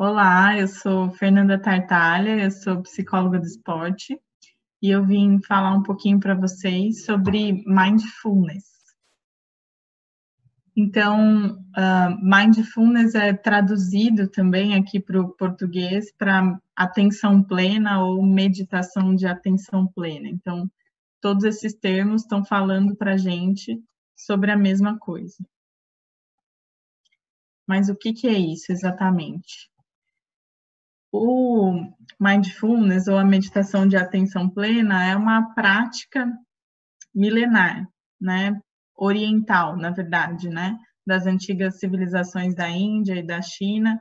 Olá, eu sou Fernanda Tartalha, eu sou psicóloga do esporte e eu vim falar um pouquinho para vocês sobre mindfulness. Então, mindfulness é traduzido também aqui para o português para atenção plena ou meditação de atenção plena. Então, todos esses termos estão falando para a gente sobre a mesma coisa. Mas o que é isso exatamente? O mindfulness, ou a meditação de atenção plena, é uma prática milenar, né? Oriental, na verdade, né? Das antigas civilizações da Índia e da China,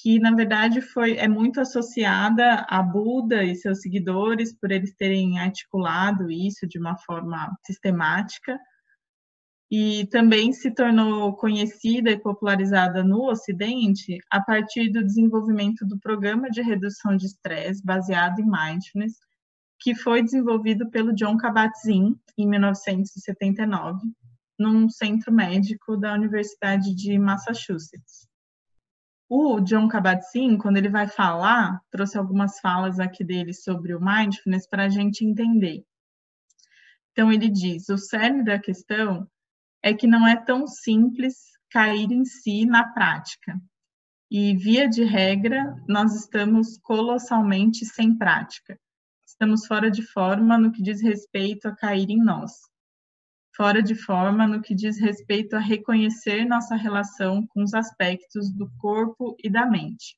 que na verdade é muito associada a Buda e seus seguidores, por eles terem articulado isso de uma forma sistemática, e também se tornou conhecida e popularizada no Ocidente a partir do desenvolvimento do programa de redução de estresse baseado em mindfulness, que foi desenvolvido pelo Jon Kabat-Zinn em 1979, num centro médico da Universidade de Massachusetts. O Jon Kabat-Zinn, quando ele vai falar, trouxe algumas falas aqui dele sobre o mindfulness para a gente entender. Então ele diz: o cerne da questão é que não é tão simples cair em si na prática. E, via de regra, nós estamos colossalmente sem prática. Estamos fora de forma no que diz respeito a cair em nós. Fora de forma no que diz respeito a reconhecer nossa relação com os aspectos do corpo e da mente.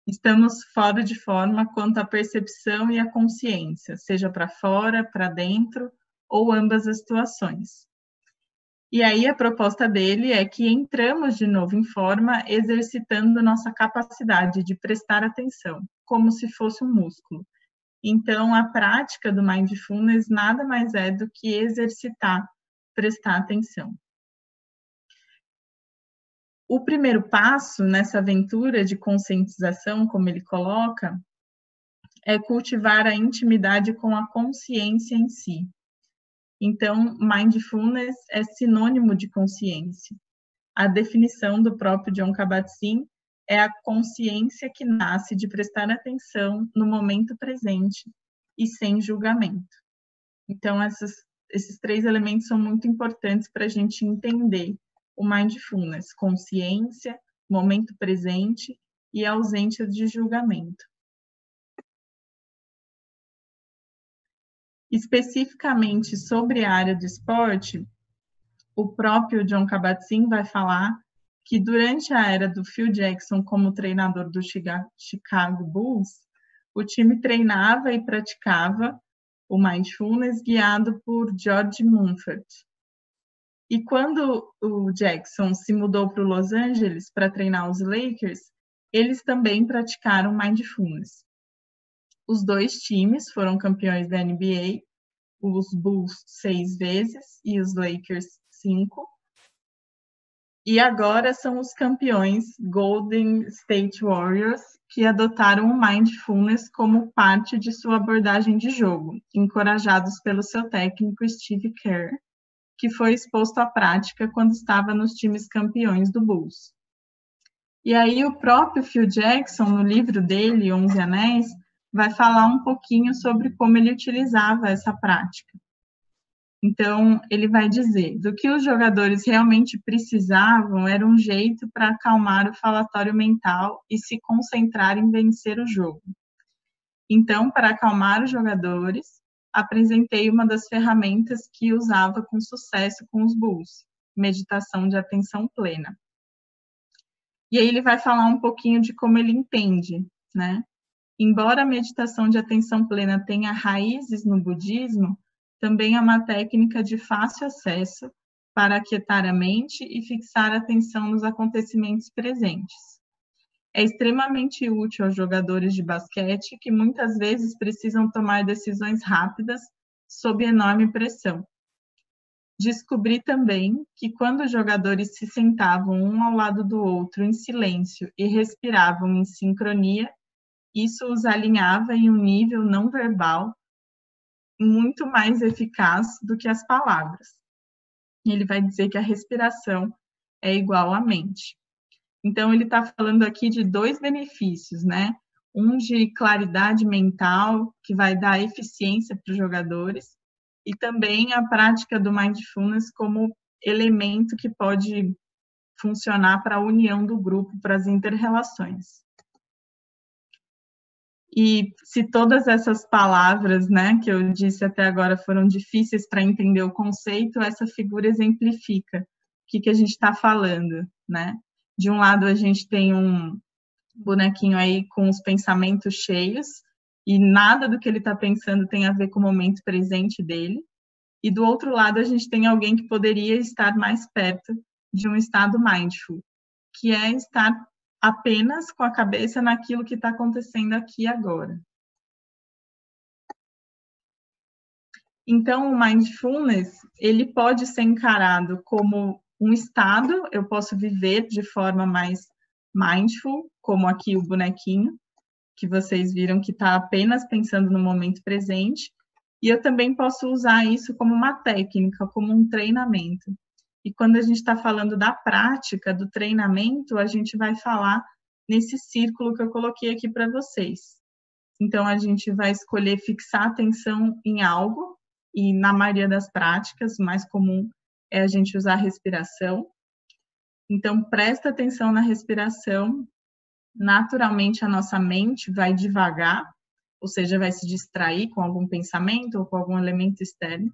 Estamos fora de forma quanto à percepção e à consciência, seja para fora, para dentro, ou ambas as situações. E aí a proposta dele é que entramos de novo em forma, exercitando nossa capacidade de prestar atenção, como se fosse um músculo. Então, a prática do mindfulness nada mais é do que exercitar, prestar atenção. O primeiro passo nessa aventura de conscientização, como ele coloca, é cultivar a intimidade com a consciência em si. Então, mindfulness é sinônimo de consciência. A definição do próprio Jon Kabat-Zinn é a consciência que nasce de prestar atenção no momento presente e sem julgamento. Então, esses três elementos são muito importantes para a gente entender o mindfulness: consciência, momento presente e ausência de julgamento. Especificamente sobre a área do esporte, o próprio Jon Kabat-Zinn vai falar que durante a era do Phil Jackson como treinador do Chicago Bulls, o time treinava e praticava o mindfulness guiado por George Mumford. E quando o Jackson se mudou para Los Angeles para treinar os Lakers, eles também praticaram mindfulness. Os dois times foram campeões da NBA, os Bulls 6 vezes e os Lakers 5. E agora são os campeões Golden State Warriors, que adotaram o mindfulness como parte de sua abordagem de jogo, encorajados pelo seu técnico Steve Kerr, que foi exposto à prática quando estava nos times campeões do Bulls. E aí o próprio Phil Jackson, no livro dele, 11 Anéis, vai falar um pouquinho sobre como ele utilizava essa prática. Então, ele vai dizer, do que os jogadores realmente precisavam era um jeito para acalmar o falatório mental e se concentrar em vencer o jogo. Então, para acalmar os jogadores, apresentei uma das ferramentas que usava com sucesso com os Bulls, meditação de atenção plena. E aí ele vai falar um pouquinho de como ele entende, né? Embora a meditação de atenção plena tenha raízes no budismo, também é uma técnica de fácil acesso para aquietar a mente e fixar a atenção nos acontecimentos presentes. É extremamente útil aos jogadores de basquete que muitas vezes precisam tomar decisões rápidas sob enorme pressão. Descobri também que quando os jogadores se sentavam um ao lado do outro em silêncio e respiravam em sincronia, isso os alinhava em um nível não verbal muito mais eficaz do que as palavras. Ele vai dizer que a respiração é igual à mente. Então, ele está falando aqui de 2 benefícios, né? Um de claridade mental, que vai dar eficiência para os jogadores, e também a prática do mindfulness como elemento que pode funcionar para a união do grupo, para as inter-relações. E se todas essas palavras, né, que eu disse até agora foram difíceis para entender o conceito, essa figura exemplifica o que a gente está falando, né? De um lado, a gente tem um bonequinho aí com os pensamentos cheios, e nada do que ele está pensando tem a ver com o momento presente dele. E do outro lado, a gente tem alguém que poderia estar mais perto de um estado mindful, que é estar apenas com a cabeça naquilo que está acontecendo aqui agora. Então, o mindfulness, ele pode ser encarado como um estado, eu posso viver de forma mais mindful, como aqui o bonequinho, que vocês viram que está apenas pensando no momento presente, e eu também posso usar isso como uma técnica, como um treinamento. E quando a gente está falando da prática, do treinamento, a gente vai falar nesse círculo que eu coloquei aqui para vocês. Então, a gente vai escolher fixar atenção em algo, e na maioria das práticas, o mais comum é a gente usar a respiração. Então, presta atenção na respiração. Naturalmente, a nossa mente vai devagar, ou seja, vai se distrair com algum pensamento ou com algum elemento externo.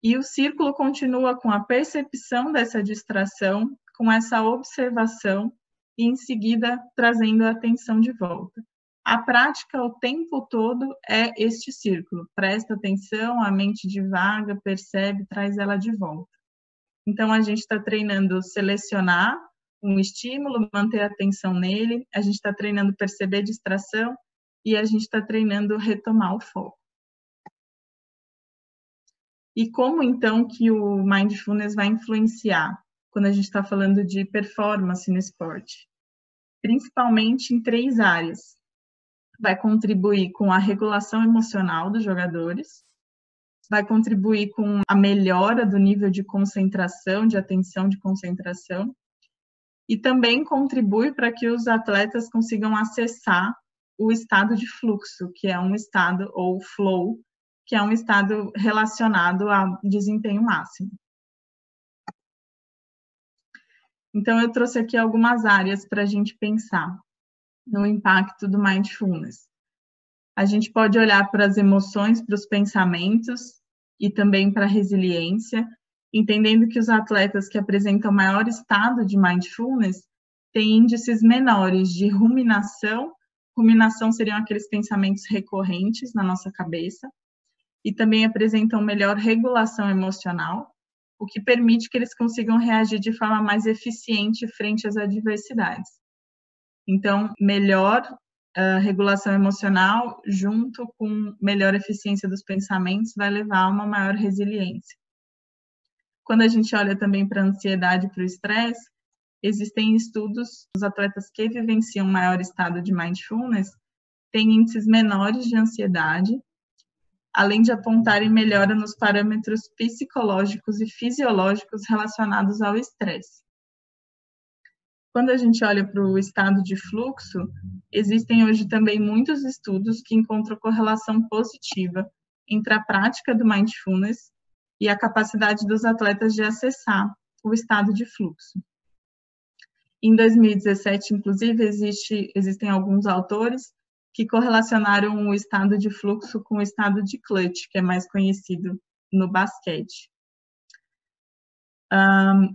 E o círculo continua com a percepção dessa distração, com essa observação, e em seguida trazendo a atenção de volta. A prática o tempo todo é este círculo. Presta atenção, a mente divaga, percebe, traz ela de volta. Então, a gente está treinando selecionar um estímulo, manter a atenção nele, a gente está treinando perceber distração e a gente está treinando retomar o foco. E como, então, que o mindfulness vai influenciar quando a gente está falando de performance no esporte? Principalmente em 3 áreas. Vai contribuir com a regulação emocional dos jogadores, vai contribuir com a melhora do nível de concentração, de atenção de concentração, e também contribui para que os atletas consigam acessar o estado de fluxo, que é um estado, ou flow, que é um estado relacionado a desempenho máximo. Então, eu trouxe aqui algumas áreas para a gente pensar no impacto do mindfulness. A gente pode olhar para as emoções, para os pensamentos e também para a resiliência, entendendo que os atletas que apresentam maior estado de mindfulness têm índices menores de ruminação. Ruminação seriam aqueles pensamentos recorrentes na nossa cabeça, e também apresentam melhor regulação emocional, o que permite que eles consigam reagir de forma mais eficiente frente às adversidades. Então, melhor regulação emocional, junto com melhor eficiência dos pensamentos, vai levar a uma maior resiliência. Quando a gente olha também para a ansiedade e para o estresse, existem estudos, os atletas que vivenciam maior estado de mindfulness têm índices menores de ansiedade, além de apontarem melhora nos parâmetros psicológicos e fisiológicos relacionados ao estresse. Quando a gente olha para o estado de fluxo, existem hoje também muitos estudos que encontram correlação positiva entre a prática do mindfulness e a capacidade dos atletas de acessar o estado de fluxo. Em 2017, inclusive, existem alguns autores que correlacionaram o estado de fluxo com o estado de clutch, que é mais conhecido no basquete.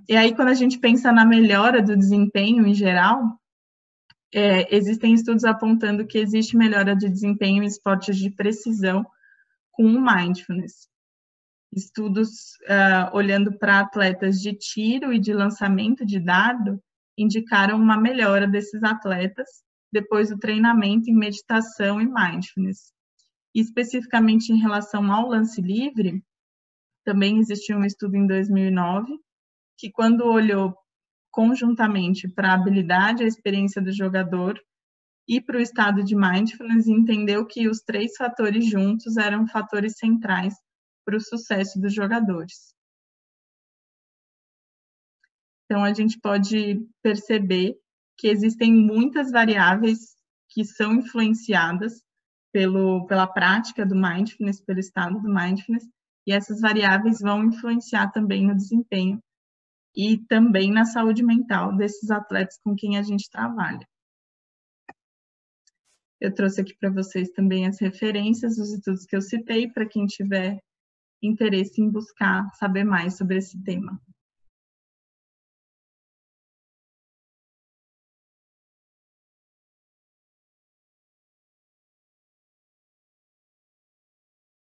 E aí, quando a gente pensa na melhora do desempenho em geral, existem estudos apontando que existe melhora de desempenho em esportes de precisão com o mindfulness. Estudos olhando para atletas de tiro e de lançamento de dardo indicaram uma melhora desses atletas depois do treinamento em meditação e mindfulness. E especificamente em relação ao lance livre, também existiu um estudo em 2009 que, quando olhou conjuntamente para a habilidade e a experiência do jogador e para o estado de mindfulness, entendeu que os 3 fatores juntos eram fatores centrais para o sucesso dos jogadores. Então, a gente pode perceber que existem muitas variáveis que são influenciadas pela prática do mindfulness, pelo estado do mindfulness, e essas variáveis vão influenciar também no desempenho e também na saúde mental desses atletas com quem a gente trabalha. Eu trouxe aqui para vocês também as referências dos estudos que eu citei, para quem tiver interesse em buscar saber mais sobre esse tema.